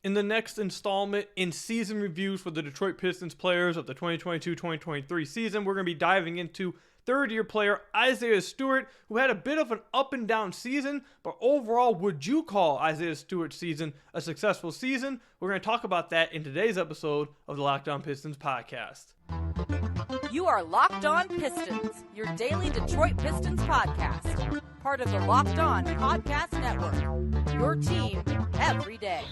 In the next installment in season reviews for the Detroit Pistons players of the 2022-2023 season, we're going to be diving into third-year player Isaiah Stewart, who had a bit of an up-and-down season, but overall, would you call Isaiah Stewart's season a successful season? We're going to talk about that in today's episode of the Locked On Pistons podcast. You are Locked On Pistons, your daily Detroit Pistons podcast. Part of the Locked On Podcast Network, your team every day.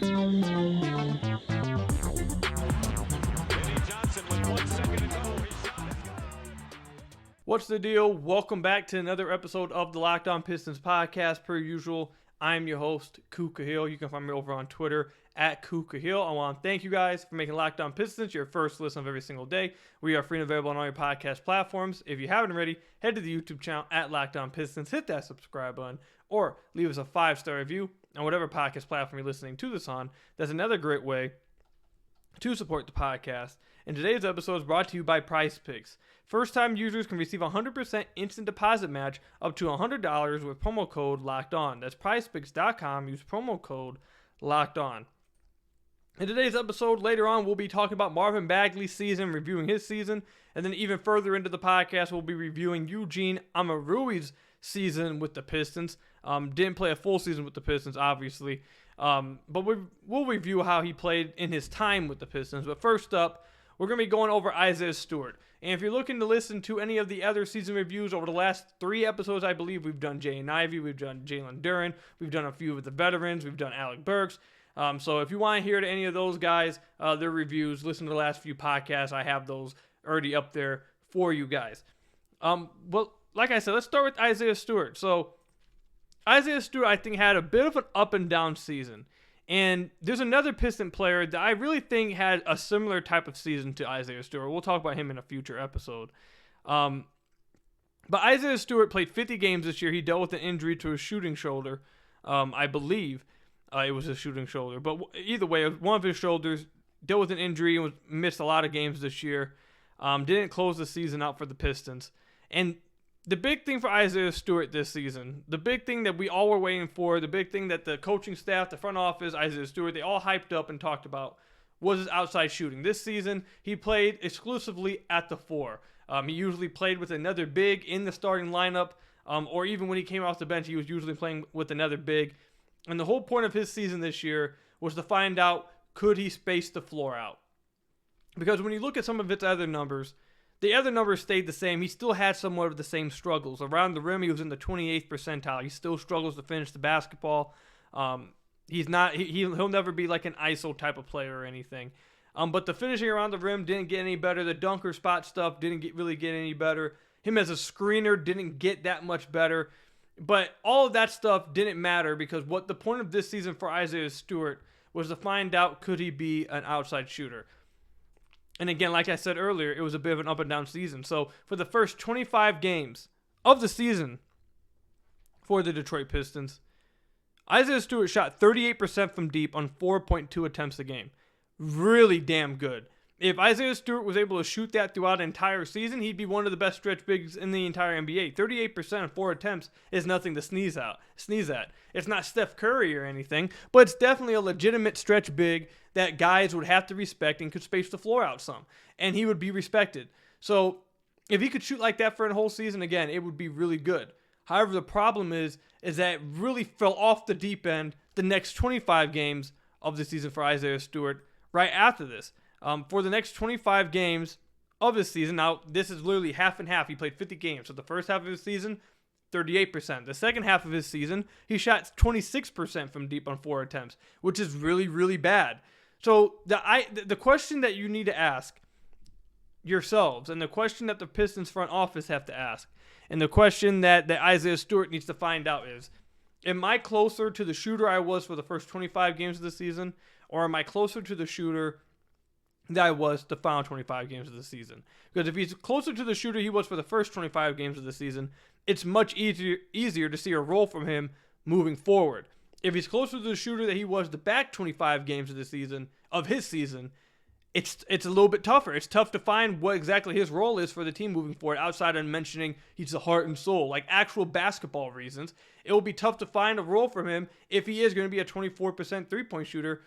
What's the deal? Welcome back to another episode of the Locked On Pistons podcast. Per usual, I'm your host, Kuka Hill. You can find me over on Twitter at Kuka Hill. I want to thank you guys for making Locked On Pistons your first listen of every single day. We are free and available on all your podcast platforms. If you haven't already, head to the YouTube channel at Locked On Pistons, hit that subscribe button, or leave us a 5-star review on whatever podcast platform you're listening to this on. That's another great way to support the podcast. And today's episode is brought to you by PrizePicks. First-time users can receive a 100% instant deposit match up to $100 with promo code LOCKEDON. That's PrizePicks.com. Use promo code LOCKEDON. In today's episode, later on, we'll be talking about Marvin Bagley's season, reviewing his season, and then even further into the podcast, we'll be reviewing Eugene Amarui's season with the Pistons. Didn't play a full season with the Pistons, obviously, but we'll review how he played in his time with the Pistons. But first up, we're going to be going over Isaiah Stewart. And if you're looking to listen to any of the other season reviews over the last 3 episodes, I believe we've done Jay and Ivy, we've done Jalen Duren, we've done a few of the veterans, we've done Alec Burks. So if you want to hear to any of those guys, their reviews, listen to the last few podcasts. I have those already up there for you guys. Well, like I said, let's start with Isaiah Stewart. So Isaiah Stewart, I think, had a bit of an up and down season. And there's another Piston player that I really think had a similar type of season to Isaiah Stewart. We'll talk about him in a future episode. But Isaiah Stewart played 50 games this year. He dealt with an injury to his shooting shoulder. I believe it was his shooting shoulder. But either way, one of his shoulders dealt with an injury and missed a lot of games this year. Didn't close the season out for the Pistons. And the big thing for Isaiah Stewart this season, the big thing that we all were waiting for, the big thing that the coaching staff, the front office, Isaiah Stewart, they all hyped up and talked about was his outside shooting. This season, he played exclusively at the 4. He usually played with another big in the starting lineup, or even when he came off the bench, he was usually playing with another big. And the whole point of his season this year was to find out, could he space the floor out? Because when you look at some of its other numbers, the other numbers stayed the same. He still had somewhat of the same struggles. Around the rim, he was in the 28th percentile. He still struggles to finish the basketball. He'll never be like an ISO type of player or anything. But the finishing around the rim didn't get any better. The dunker spot stuff didn't really get any better. Him as a screener didn't get that much better. But all of that stuff didn't matter because what the point of this season for Isaiah Stewart was to find out, could he be an outside shooter? And again, like I said earlier, it was a bit of an up and down season. So for the first 25 games of the season for the Detroit Pistons, Isaiah Stewart shot 38% from deep on 4.2 attempts a game. Really damn good. If Isaiah Stewart was able to shoot that throughout an entire season, he'd be one of the best stretch bigs in the entire NBA. 38% on 4 attempts is nothing to sneeze at. It's not Steph Curry or anything, but it's definitely a legitimate stretch big that guys would have to respect and could space the floor out some. And he would be respected. So if he could shoot like that for a whole season, again, it would be really good. However, the problem is that it really fell off the deep end the next 25 games of the season for Isaiah Stewart right after this. For the next 25 games of his season, now this is literally half and half. He played 50 games. So the first half of his season, 38%. The second half of his season, he shot 26% from deep on 4 attempts, which is really, really bad. So the question that you need to ask yourselves, and the question that the Pistons front office have to ask, and the question that Isaiah Stewart needs to find out is, am I closer to the shooter I was for the first 25 games of the season, or am I closer to the shooter that I was the final 25 games of the season? Because if he's closer to the shooter he was for the first 25 games of the season, it's much easier to see a role from him moving forward. If he's closer to the shooter that he was the back 25 games of his season, it's a little bit tougher. It's tough to find what exactly his role is for the team moving forward, outside of mentioning he's the heart and soul, like actual basketball reasons. It will be tough to find a role for him if he is going to be a 24% three-point shooter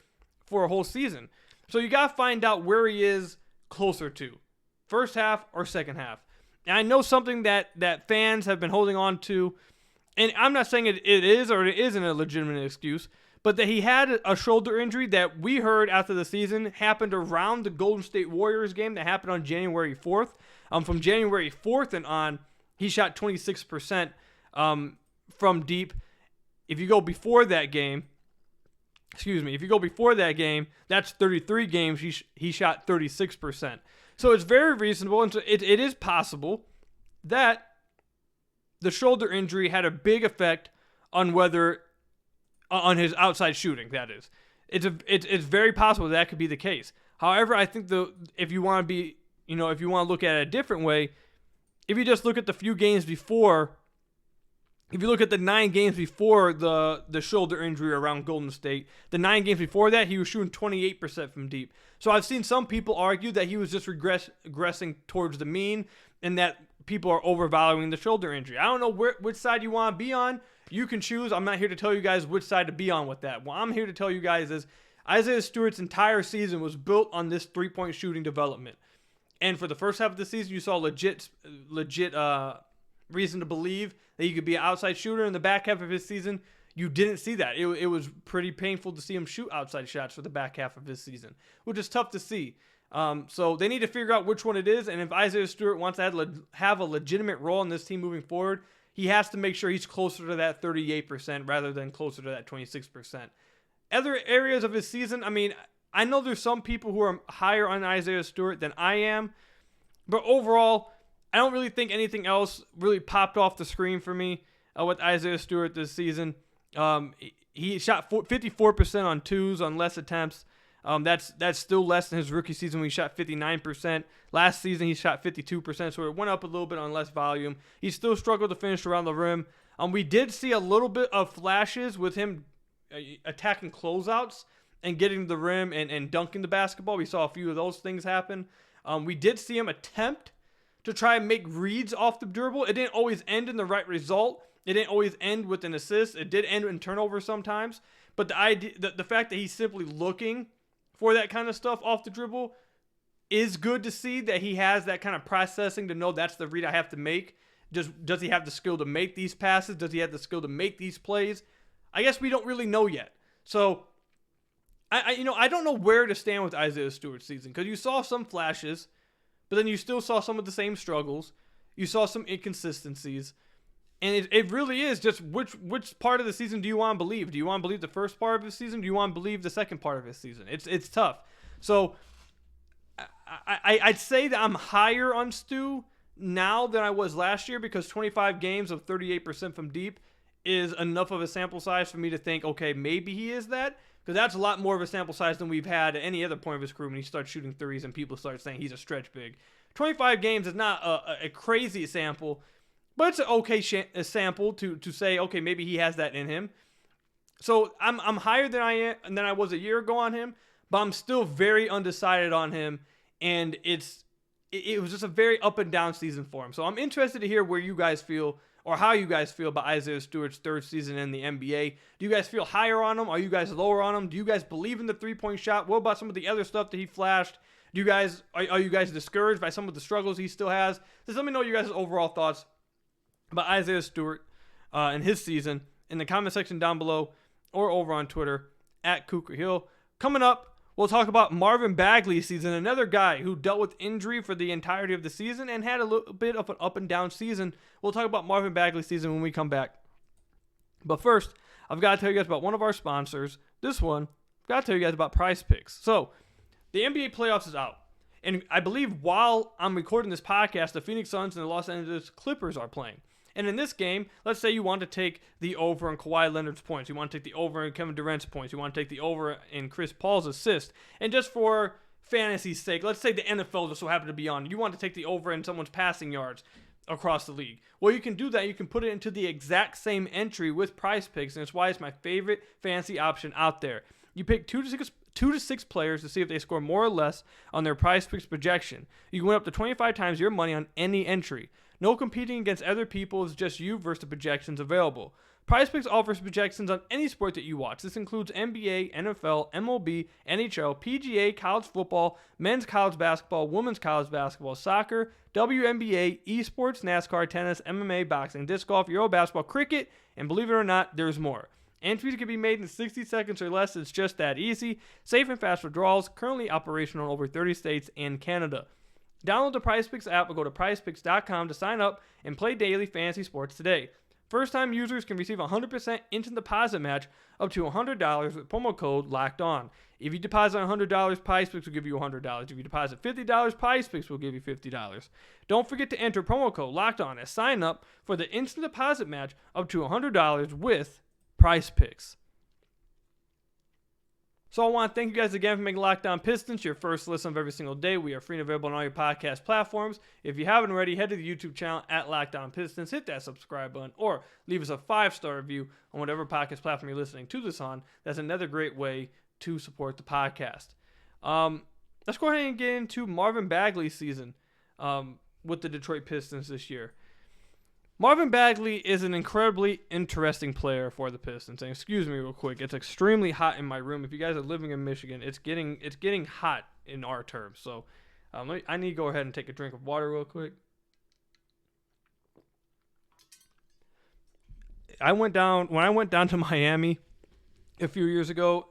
for a whole season. So you got to find out where he is closer to, first half or second half. And I know something that fans have been holding on to, and I'm not saying it is or it isn't a legitimate excuse, but that he had a shoulder injury that we heard after the season happened around the Golden State Warriors game that happened on January 4th. From January 4th and on, he shot 26% from deep. If you go before that game, that's 33 games, he shot 36%. So it's very reasonable, and so it is possible that the shoulder injury had a big effect on his outside shooting. That is, it's very possible that could be the case. However, I think if you want to look at it a different way, if you just look at the few games before, if you look at the 9 games before the shoulder injury around Golden State, the 9 games before that, he was shooting 28% from deep. So I've seen some people argue that he was just regressing towards the mean and that people are overvaluing the shoulder injury. I don't know which side you want to be on. You can choose. I'm not here to tell you guys which side to be on with that. What I'm here to tell you guys is Isaiah Stewart's entire season was built on this three-point shooting development. And for the first half of the season, you saw legit reason to believe that he could be an outside shooter. In the back half of his season, you didn't see that. It was pretty painful to see him shoot outside shots for the back half of his season, which is tough to see. So they need to figure out which one it is. And if Isaiah Stewart wants to have a legitimate role in this team moving forward, he has to make sure he's closer to that 38% rather than closer to that 26%. Other areas of his season, I mean, I know there's some people who are higher on Isaiah Stewart than I am, but overall, I don't really think anything else really popped off the screen for me with Isaiah Stewart this season. He shot 54% on twos on less attempts. That's still less than his rookie season when he shot 59%. Last season he shot 52%, so it went up a little bit on less volume. He still struggled to finish around the rim. We did see a little bit of flashes with him attacking closeouts and getting to the rim and dunking the basketball. We saw a few of those things happen. We did see him attempt to try and make reads off the dribble. It didn't always end in the right result. It didn't always end with an assist. It did end in turnover sometimes. But the fact that he's simply looking for that kind of stuff off the dribble is good to see, that he has that kind of processing to know that's the read I have to make. Does he have the skill to make these passes? Does he have the skill to make these plays? I guess we don't really know yet. So I don't know where to stand with Isaiah Stewart's season, because you saw some flashes, but then you still saw some of the same struggles. You saw some inconsistencies. And it really is just which part of the season do you want to believe? Do you want to believe the first part of his season? Do you want to believe the second part of his season? It's tough. So I'd say that I'm higher on Stu now than I was last year, because 25 games of 38% from deep is enough of a sample size for me to think, okay, maybe he is that. Because that's a lot more of a sample size than we've had at any other point of his career when he starts shooting threes and people start saying he's a stretch big. 25 games is not a crazy sample, but it's an okay sample to say, okay, maybe he has that in him. So I'm higher than I was a year ago on him, but I'm still very undecided on him, and it was just a very up and down season for him. So I'm interested to hear where you guys feel, or how you guys feel about Isaiah Stewart's third season in the NBA. Do you guys feel higher on him? Are you guys lower on him? Do you guys believe in the three-point shot? What about some of the other stuff that he flashed? Are you guys discouraged by some of the struggles he still has? Just let me know your guys' overall thoughts about Isaiah Stewart and his season in the comment section down below or over on Twitter at Cougar Hill. Coming up, we'll talk about Marvin Bagley's season, another guy who dealt with injury for the entirety of the season and had a little bit of an up and down season. We'll talk about Marvin Bagley's season when we come back. But first, I've got to tell you guys about one of our sponsors. This one, I've got to tell you guys about PrizePicks. So, the NBA playoffs is out. And I believe while I'm recording this podcast, the Phoenix Suns and the Los Angeles Clippers are playing. And in this game, let's say you want to take the over in Kawhi Leonard's points. You want to take the over in Kevin Durant's points. You want to take the over in Chris Paul's assist. And just for fantasy's sake, let's say the NFL just so happened to be on. You want to take the over in someone's passing yards across the league. Well, you can do that. You can put it into the exact same entry with PrizePicks, and it's why it's my favorite fantasy option out there. You pick 2 to 6 players to see if they score more or less on their PrizePicks projection. You can win up to 25 times your money on any entry. No competing against other people, it's just you versus the projections available. PrizePicks offers projections on any sport that you watch. This includes NBA, NFL, MLB, NHL, PGA, college football, men's college basketball, women's college basketball, soccer, WNBA, esports, NASCAR, tennis, MMA, boxing, disc golf, Euro basketball, cricket, and believe it or not, there's more. Entries can be made in 60 seconds or less. It's just that easy. Safe and fast withdrawals. Currently operational in over 30 states and Canada. Download the PrizePicks app or go to prizepicks.com to sign up and play daily fantasy sports today. First-time users can receive a 100% instant deposit match up to $100 with promo code LOCKEDON. If you deposit $100, PrizePicks will give you $100. If you deposit $50, PrizePicks will give you $50. Don't forget to enter promo code LOCKEDON as sign up for the instant deposit match up to $100 with PrizePicks. So I want to thank you guys again for making Locked On Pistons your first listen of every single day. We are free and available on all your podcast platforms. If you haven't already, head to the YouTube channel at Locked On Pistons. Hit that subscribe button or leave us a 5-star review on whatever podcast platform you're listening to this on. That's another great way to support the podcast. Let's go ahead and get into Marvin Bagley's season with the Detroit Pistons this year. Marvin Bagley is an incredibly interesting player for the Pistons. And excuse me real quick, it's extremely hot in my room. If you guys are living in Michigan, it's getting hot in our terms. So I need to go ahead and take a drink of water real quick. When I went down to Miami a few years ago,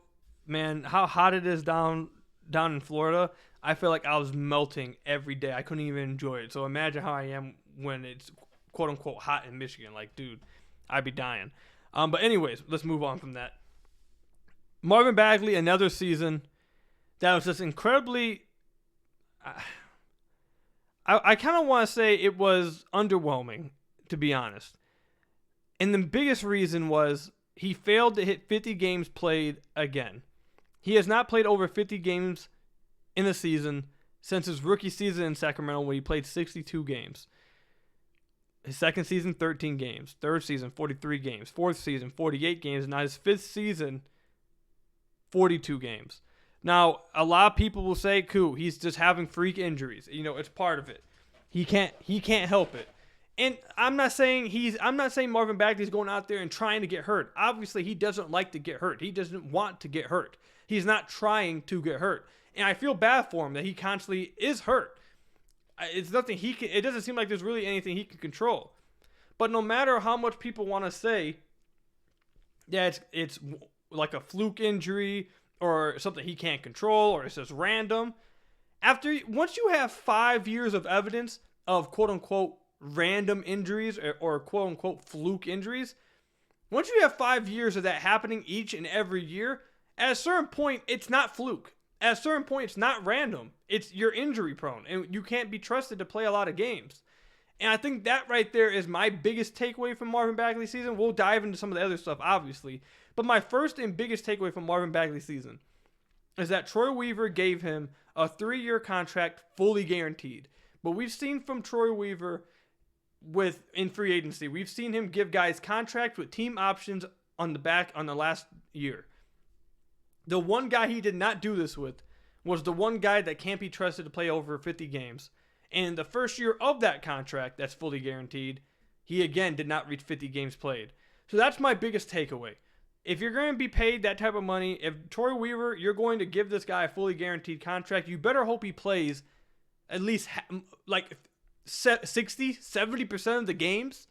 man, how hot it is down in Florida. I feel like I was melting every day. I couldn't even enjoy it. So imagine how I am when it's quote unquote hot in Michigan. Like, dude, I'd be dying. But anyways, let's move on from that. Marvin Bagley, another season that was just incredibly, I kind of want to say it was underwhelming, to be honest. And the biggest reason was he failed to hit 50 games played again. He has not played over 50 games in a season since his rookie season in Sacramento, when he played 62 games. His second season, 13 games. Third season, 43 games. Fourth season, 48 games. And now his fifth season, 42 games. Now, a lot of people will say, "Cool, he's just having freak injuries." You know, it's part of it. He can't help it. And I'm not saying Marvin Bagley's going out there and trying to get hurt. Obviously, he doesn't like to get hurt. He doesn't want to get hurt. He's not trying to get hurt. And I feel bad for him that he constantly is hurt. It's nothing it doesn't seem like there's really anything he can control. But no matter how much people want to say that it's like a fluke injury or something he can't control or it's just random, once you have 5 years of evidence of quote unquote random injuries or quote unquote fluke injuries, once you have 5 years of that happening each and every year, at a certain point it's not fluke. At a certain point, it's not random. You're injury prone, and you can't be trusted to play a lot of games. And I think that right there is my biggest takeaway from Marvin Bagley's season. We'll dive into some of the other stuff, obviously. But my first and biggest takeaway from Marvin Bagley's season is that Troy Weaver gave him a 3-year contract fully guaranteed. But we've seen from Troy Weaver in free agency, we've seen him give guys contracts with team options on the last year. The one guy he did not do this with was the one guy that can't be trusted to play over 50 games. And the first year of that contract that's fully guaranteed, he again did not reach 50 games played. So that's my biggest takeaway. If you're going to be paid that type of money, if Troy Weaver, you're going to give this guy a fully guaranteed contract, you better hope he plays at least like 60, 70% of the games.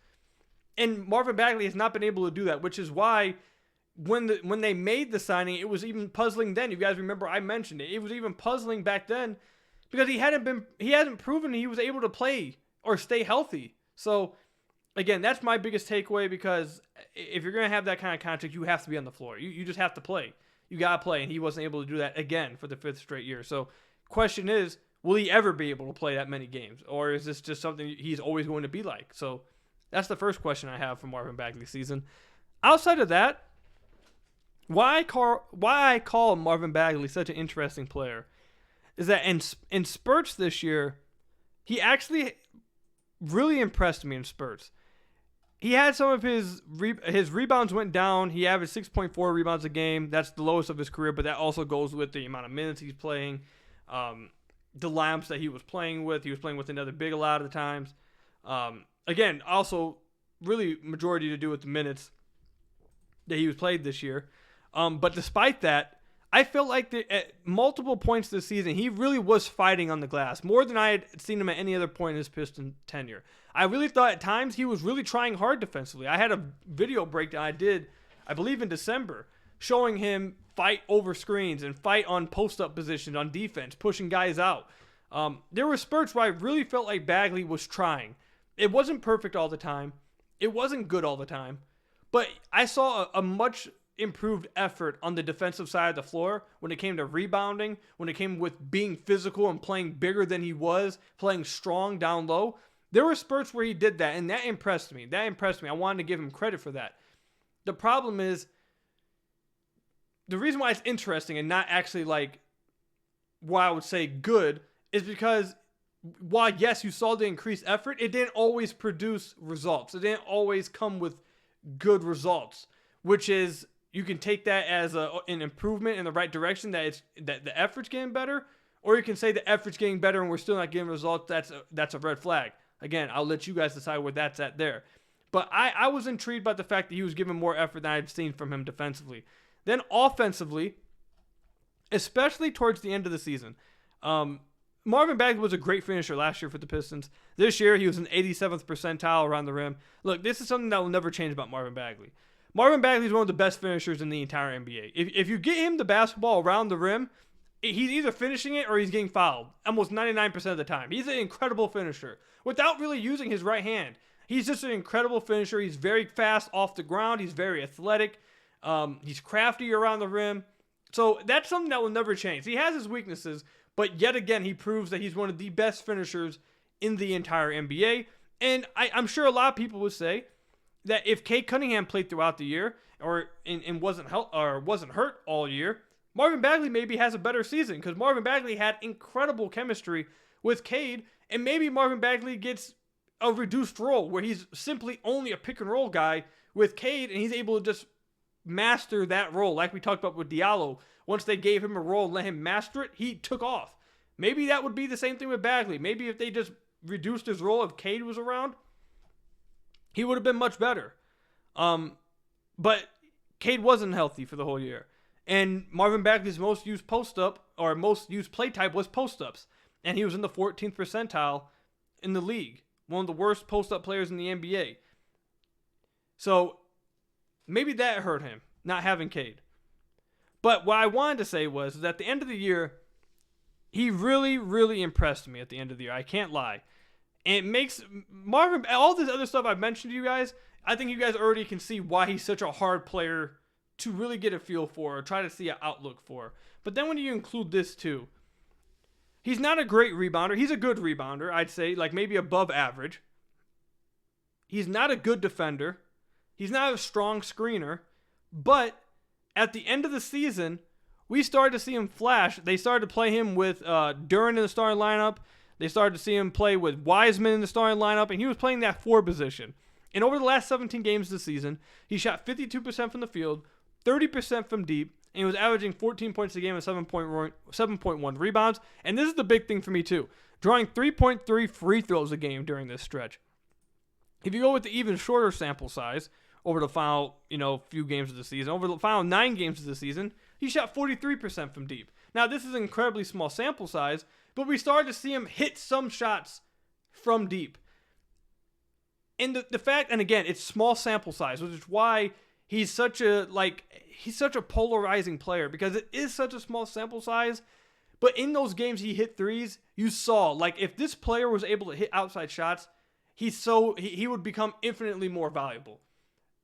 And Marvin Bagley has not been able to do that, which is why when they made the signing, it was even puzzling then. You guys remember I mentioned it. It was even puzzling back then because he hasn't proven he was able to play or stay healthy. So again, that's my biggest takeaway, because if you're going to have that kind of contract, you have to be on the floor. You just have to play. You got to play, and he wasn't able to do that again for the 5th straight year. So question is, will he ever be able to play that many games, or is this just something he's always going to be like? So that's the first question I have for Marvin Bagley's season. Outside of that, why I call Marvin Bagley such an interesting player is that in spurts this year, he actually really impressed me in spurts. He had some of his rebounds went down. He averaged 6.4 rebounds a game. That's the lowest of his career, but that also goes with the amount of minutes he's playing, the lineups that he was playing with. He was playing with another big a lot of the times. Again, also really majority to do with the minutes. that he was played this year. But despite that, I felt like at multiple points this season, he really was fighting on the glass more than I had seen him at any other point in his Piston tenure. I really thought at times he was really trying hard defensively. I had a video breakdown I did, I believe in December, showing him fight over screens and fight on post-up positions on defense, pushing guys out. There were spurts where I really felt like Bagley was trying. It wasn't perfect all the time. It wasn't good all the time. But I saw a much improved effort on the defensive side of the floor when it came to rebounding, when it came with being physical and playing bigger than he was, playing strong down low. There were spurts where he did that, and that impressed me. I wanted to give him credit for that. The problem is, the reason why it's interesting and not actually like why I would say good is because while, yes, you saw the increased effort, it didn't always produce results. It didn't always come with good results, which is, you can take that as an improvement in the right direction, that the effort's getting better, or you can say the effort's getting better and we're still not getting results. That's a red flag. Again, I'll let you guys decide where that's at there. But I was intrigued by the fact that he was giving more effort than I'd seen from him defensively. Then offensively, especially towards the end of the season, Marvin Bagley was a great finisher last year for the Pistons. This year, he was an 87th percentile around the rim. Look, this is something that will never change about Marvin Bagley. Marvin Bagley is one of the best finishers in the entire NBA. If you get him the basketball around the rim, he's either finishing it or he's getting fouled almost 99% of the time. He's an incredible finisher without really using his right hand. He's just an incredible finisher. He's very fast off the ground. He's very athletic. He's crafty around the rim. So that's something that will never change. He has his weaknesses, but yet again, he proves that he's one of the best finishers in the entire NBA. And I'm sure a lot of people would say that if Cade Cunningham played throughout the year and wasn't hurt all year, Marvin Bagley maybe has a better season, because Marvin Bagley had incredible chemistry with Cade, and maybe Marvin Bagley gets a reduced role where he's simply only a pick and roll guy with Cade, and he's able to just master that role, like we talked about with Diallo. Once they gave him a role and let him master it, he took off. Maybe that would be the same thing with Bagley. Maybe if they just reduced his role, if Cade was around, he would have been much better. But Cade wasn't healthy for the whole year. And Marvin Bagley's most used post-up, or most used play type, was post-ups. And he was in the 14th percentile in the league. One of the worst post-up players in the NBA. So maybe that hurt him, not having Cade. But what I wanted to say was that at the end of the year, he really, really impressed me at the end of the year. I can't lie. And it makes Marvin, all this other stuff I've mentioned to you guys, I think you guys already can see why he's such a hard player to really get a feel for or try to see an outlook for. But then when you include this too, he's not a great rebounder. He's a good rebounder, I'd say, like maybe above average. He's not a good defender. He's not a strong screener. But at the end of the season, we started to see him flash. They started to play him with Duren in the starting lineup. They started to see him play with Wiseman in the starting lineup, and he was playing that 4 position. And over the last 17 games this season, he shot 52% from the field, 30% from deep, and he was averaging 14 points a game and 7.1 rebounds. And this is the big thing for me too, drawing 3.3 free throws a game during this stretch. If you go with the even shorter sample size over the final, few games of the season, over the final 9 games of the season, he shot 43% from deep. Now, this is an incredibly small sample size, but we started to see him hit some shots from deep. And the fact, and again, it's small sample size, which is why he's such a polarizing player, because it is such a small sample size. But in those games he hit threes, you saw, like, if this player was able to hit outside shots, he would become infinitely more valuable.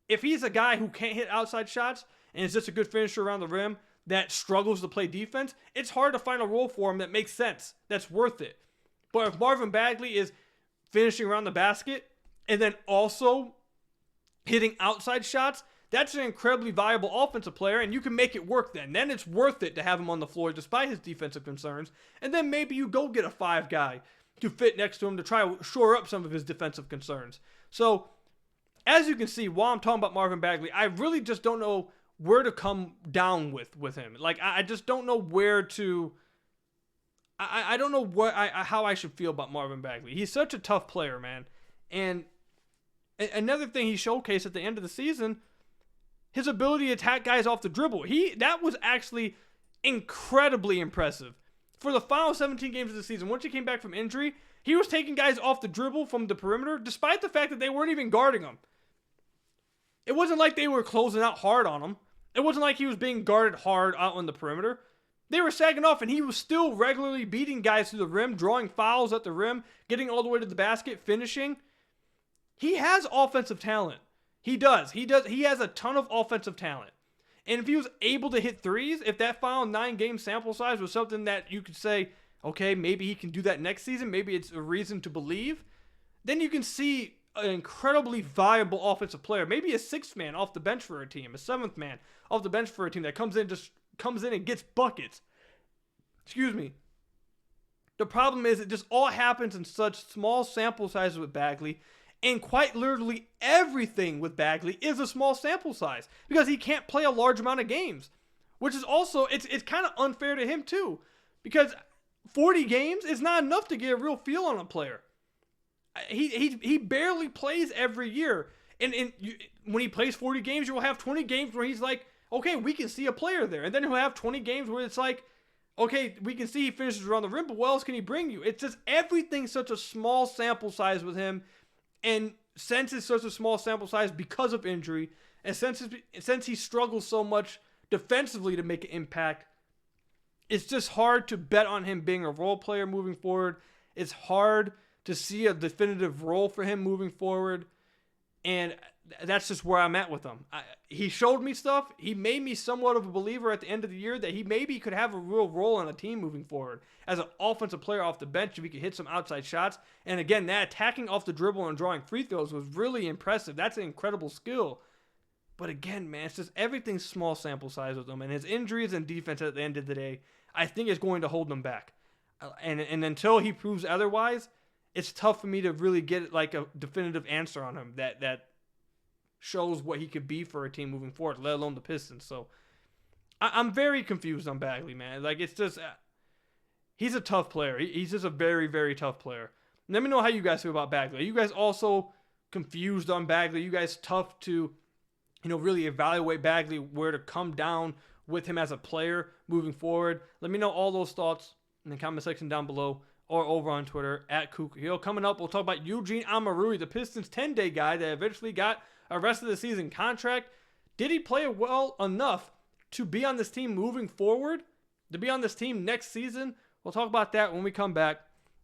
If he's a guy who can't hit outside shots and is just a good finisher around the rim that struggles to play defense, it's hard to find a role for him that makes sense, that's worth it. But if Marvin Bagley is finishing around the basket and then also hitting outside shots, that's an incredibly valuable offensive player, and you can make it work then. Then it's worth it to have him on the floor despite his defensive concerns. And then maybe you go get a 5 guy to fit next to him to try to shore up some of his defensive concerns. So, as you can see, while I'm talking about Marvin Bagley, I really just don't know where to come down with him. Like, I just don't know where to... I don't know how I should feel about Marvin Bagley. He's such a tough player, man. And another thing he showcased at the end of the season his ability to attack guys off the dribble. That was actually incredibly impressive. For the final 17 games of the season, once he came back from injury, he was taking guys off the dribble from the perimeter, despite the fact that they weren't even guarding him. It wasn't like they were closing out hard on him. It wasn't like he was being guarded hard out on the perimeter. They were sagging off, and he was still regularly beating guys to the rim, drawing fouls at the rim, getting all the way to the basket, finishing. He has offensive talent. He does. He has a ton of offensive talent. And if he was able to hit threes, if that final 9-game sample size was something that you could say, okay, maybe he can do that next season, maybe it's a reason to believe, then you can see an incredibly viable offensive player, maybe a 6th man off the bench for a team, a 7th man off the bench for a team that comes in and gets buckets. Excuse me. The problem is it just all happens in such small sample sizes with Bagley. And quite literally everything with Bagley is a small sample size because he can't play a large amount of games, which is also, it's kind of unfair to him too, because 40 games is not enough to get a real feel on a player. He barely plays every year. And when he plays 40 games, you will have 20 games where he's like, okay, we can see a player there. And then he'll have 20 games where it's like, okay, we can see he finishes around the rim, but what else can he bring you? It's just everything's such a small sample size with him. And since it's such a small sample size because of injury, and since he struggles so much defensively to make an impact, it's just hard to bet on him being a role player moving forward. It's hard to see a definitive role for him moving forward. And that's just where I'm at with him. He showed me stuff. He made me somewhat of a believer at the end of the year that he maybe could have a real role on a team moving forward as an offensive player off the bench if he could hit some outside shots. And again, that attacking off the dribble and drawing free throws was really impressive. That's an incredible skill. But again, man, it's just everything's small sample size with him. And his injuries and defense at the end of the day, I think is going to hold him back. And until he proves otherwise, it's tough for me to really get like a definitive answer on him that shows what he could be for a team moving forward, let alone the Pistons. So I'm very confused on Bagley, man. Like, it's just, he's a tough player. He's just a very, very tough player. Let me know how you guys feel about Bagley. Are you guys also confused on Bagley? Are you guys tough to, really evaluate Bagley, where to come down with him as a player moving forward? Let me know all those thoughts in the comment section down below or over on Twitter at Kuka. Coming up, we'll talk about Eugene Omoruyi, the Pistons 10-day guy that eventually got a rest of the season contract. Did he play well enough to be on this team moving forward? To be on this team next season? We'll talk about that when we come back.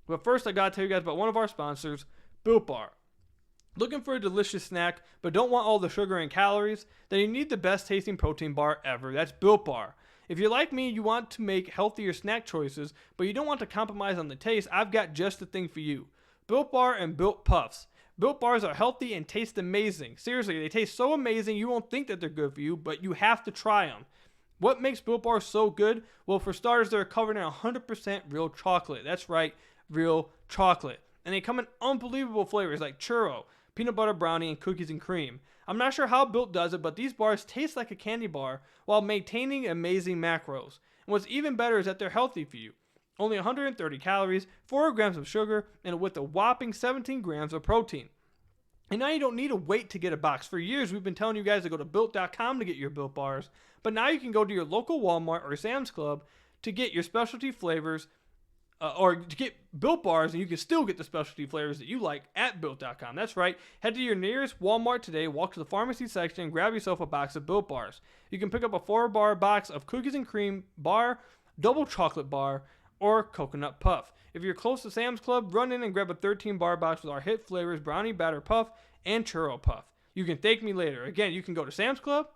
But first, I got to tell you guys about one of our sponsors, Built Bar. Looking for a delicious snack, but don't want all the sugar and calories? Then you need the best tasting protein bar ever. That's Built Bar. If you're like me, you want to make healthier snack choices, but you don't want to compromise on the taste, I've got just the thing for you. Built Bar and Built Puffs. Built Bars are healthy and taste amazing. Seriously, they taste so amazing you won't think that they're good for you, but you have to try them. What makes Built Bars so good? Well, for starters, they're covered in 100% real chocolate. That's right, real chocolate. And they come in unbelievable flavors like churro, peanut butter brownie, and cookies and cream. I'm not sure how Built does it, but these bars taste like a candy bar while maintaining amazing macros. And what's even better is that they're healthy for you. Only 130 calories, 4 grams of sugar, and with a whopping 17 grams of protein. And now you don't need to wait to get a box. For years, we've been telling you guys to go to Built.com to get your Built Bars. But now you can go to your local Walmart or Sam's Club to get your specialty flavors, or to get Built Bars, and you can still get the specialty flavors that you like at Built.com. That's right. Head to your nearest Walmart today, walk to the pharmacy section, and grab yourself a box of Built Bars. You can pick up a 4-bar box of cookies and cream bar, double chocolate bar, or coconut puff. If you're close to Sam's Club, run in and grab a 13-bar box with our hit flavors, brownie batter puff and churro puff. You can thank me later. Again, you can go to Sam's Club,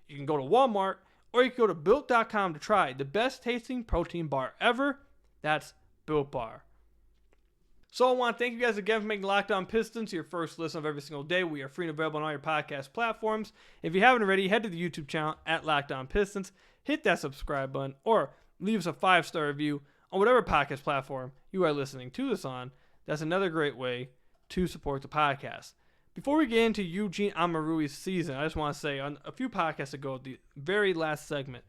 you can go to Walmart, or you can go to Built.com to try the best tasting protein bar ever. That's Built Bar. So I want to thank you guys again for making Locked On Pistons your first listen of every single day. We are free and available on all your podcast platforms. If you haven't already, head to the YouTube channel at Locked On Pistons, hit that subscribe button, or leave us a 5-star review on whatever podcast platform you are listening to this on. That's another great way to support the podcast. Before we get into Eugene Omoruyi's season, I just want to say on a few podcasts ago, the very last segment,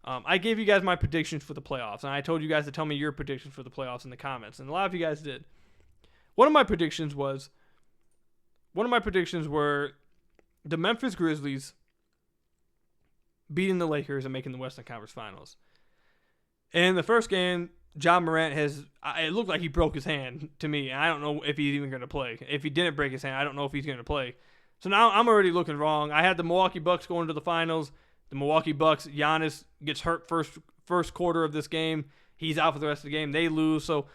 I gave you guys my predictions for the playoffs, and I told you guys to tell me your predictions for the playoffs in the comments, and a lot of you guys did. One of my predictions were the Memphis Grizzlies beating the Lakers and making the Western Conference Finals. And in the first game, John Morant it looked like he broke his hand to me. And I don't know if he's even going to play. If he didn't break his hand, I don't know if he's going to play. So now I'm already looking wrong. I had the Milwaukee Bucks going to the finals. The Milwaukee Bucks, Giannis gets hurt first quarter of this game. He's out for the rest of the game. They lose. So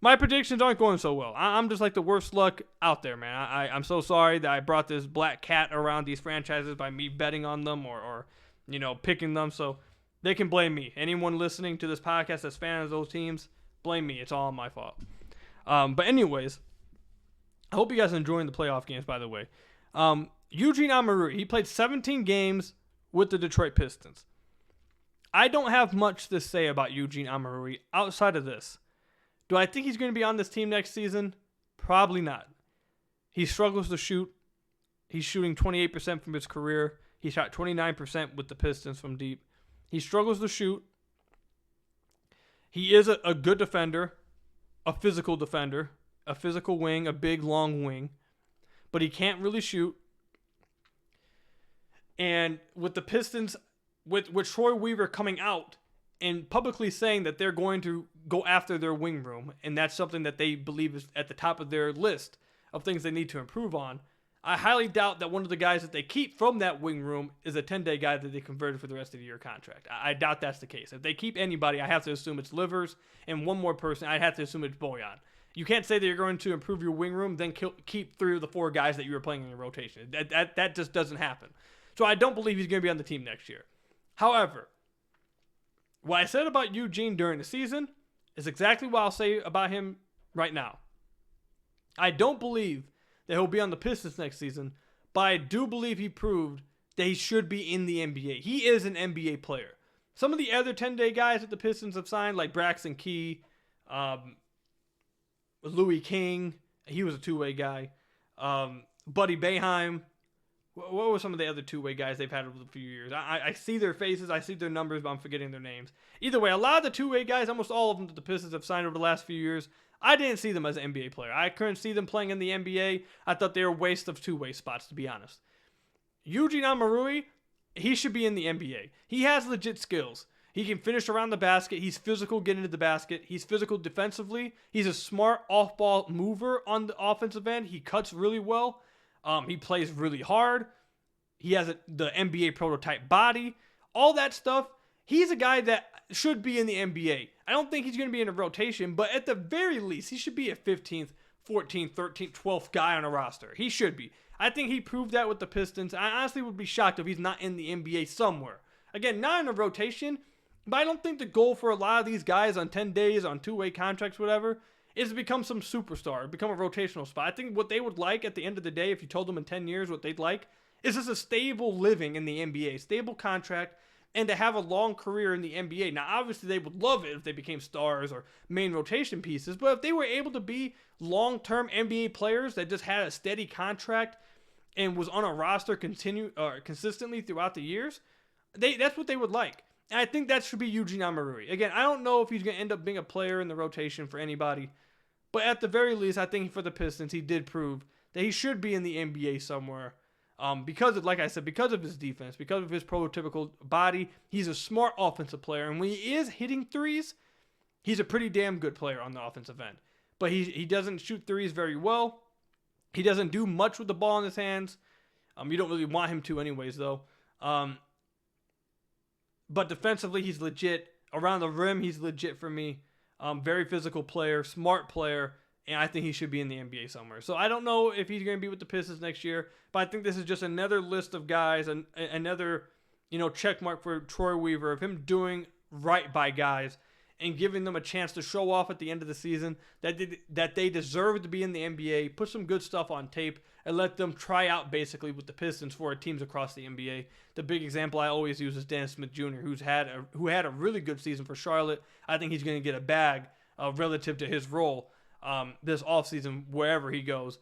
my predictions aren't going so well. I'm just like the worst luck out there, man. I'm so sorry that I brought this black cat around these franchises by me betting on them or picking them. So they can blame me. Anyone listening to this podcast that's fan of those teams, blame me. It's all my fault. But anyways, I hope you guys are enjoying the playoff games, by the way. Eugene Omoruyi, he played 17 games with the Detroit Pistons. I don't have much to say about Eugene Omoruyi outside of this. Do I think he's going to be on this team next season? Probably not. He struggles to shoot. He's shooting 28% from his career. He shot 29% with the Pistons from deep. He struggles to shoot. He is a good defender, a physical wing, a big, long wing. But he can't really shoot. And with the Pistons, with Troy Weaver coming out and publicly saying that they're going to go after their wing room, and that's something that they believe is at the top of their list of things they need to improve on, I highly doubt that one of the guys that they keep from that wing room is a 10-day guy that they converted for the rest of the year contract. I doubt that's the case. If they keep anybody, I have to assume it's Livers, and one more person, I'd have to assume it's Bojan. You can't say that you're going to improve your wing room, then keep 3 of the 4 guys that you were playing in your rotation. That just doesn't happen. So I don't believe he's going to be on the team next year. However, what I said about Eugene during the season is exactly what I'll say about him right now. I don't believe that he'll be on the Pistons next season, but I do believe he proved that he should be in the NBA. He is an NBA player. Some of the other 10-day guys that the Pistons have signed, like Braxton Key, Louis King, he was a two-way guy, Buddy Boeheim. What were some of the other two-way guys they've had over the few years? I see their faces, I see their numbers, but I'm forgetting their names. Either way, a lot of the two-way guys, almost all of them that the Pistons have signed over the last few years, I didn't see them as an NBA player. I couldn't see them playing in the NBA. I thought they were a waste of two-way spots, to be honest. Eugene Omoruyi, he should be in the NBA. He has legit skills. He can finish around the basket. He's physical getting to the basket. He's physical defensively. He's a smart off-ball mover on the offensive end. He cuts really well. He plays really hard. He has the NBA prototype body. All that stuff. He's a guy that should be in the NBA. I don't think he's going to be in a rotation, but at the very least, he should be a 15th, 14th, 13th, 12th guy on a roster. He should be. I think he proved that with the Pistons. I honestly would be shocked if he's not in the NBA somewhere. Again, not in a rotation, but I don't think the goal for a lot of these guys on 10 days, on two-way contracts, whatever, is to become some superstar, become a rotational spot. I think what they would like at the end of the day, if you told them in 10 years what they'd like, is just a stable living in the NBA, stable contract, and to have a long career in the NBA. Now, obviously, they would love it if they became stars or main rotation pieces, but if they were able to be long-term NBA players that just had a steady contract and was on a roster consistently throughout the years, that's what they would like. And I think that should be Eugene Omoruyi. Again, I don't know if he's going to end up being a player in the rotation for anybody, but at the very least, I think for the Pistons, he did prove that he should be in the NBA somewhere. Because of, like I said, because of his defense, because of his prototypical body, he's a smart offensive player. And when he is hitting threes, he's a pretty damn good player on the offensive end. But he doesn't shoot threes very well. He doesn't do much with the ball in his hands. You don't really want him to anyways, though. But defensively, he's legit. Around the rim, he's legit for me. Very physical player, smart player. And I think he should be in the NBA somewhere. So I don't know if he's going to be with the Pistons next year, but I think this is just another list of guys, and another, check mark for Troy Weaver of him doing right by guys and giving them a chance to show off at the end of the season that they deserve to be in the NBA, put some good stuff on tape, and let them try out basically with the Pistons for teams across the NBA. The big example I always use is Dennis Smith Jr., who had a really good season for Charlotte. I think he's going to get a bag relative to his role this offseason wherever he goes.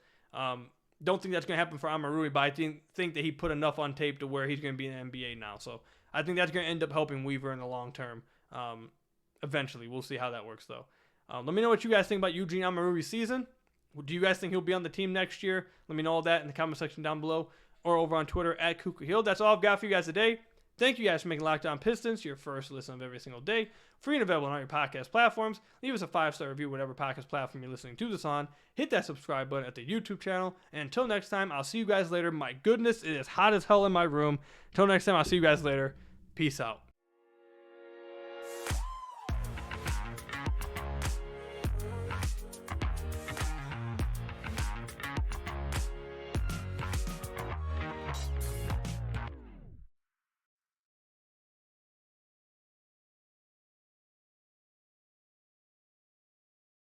Don't think that's going to happen for Omoruyi, but I think that he put enough on tape to where he's going to be in the NBA now. So I think that's going to end up helping Weaver in the long term. Eventually, we'll see how that works though. Let me know what you guys think about Eugene Omoruyi's season. Do you guys think he'll be on the team next year? Let me know all that in the comment section down below or over on Twitter @KukaHill. That's all I've got for you guys today. Thank you guys for making Locked On Pistons your first listen of every single day. Free and available on all your podcast platforms. Leave us a 5-star review, whatever podcast platform you're listening to this on. Hit that subscribe button at the YouTube channel. And until next time, I'll see you guys later. My goodness, it is hot as hell in my room. Until next time, I'll see you guys later. Peace out.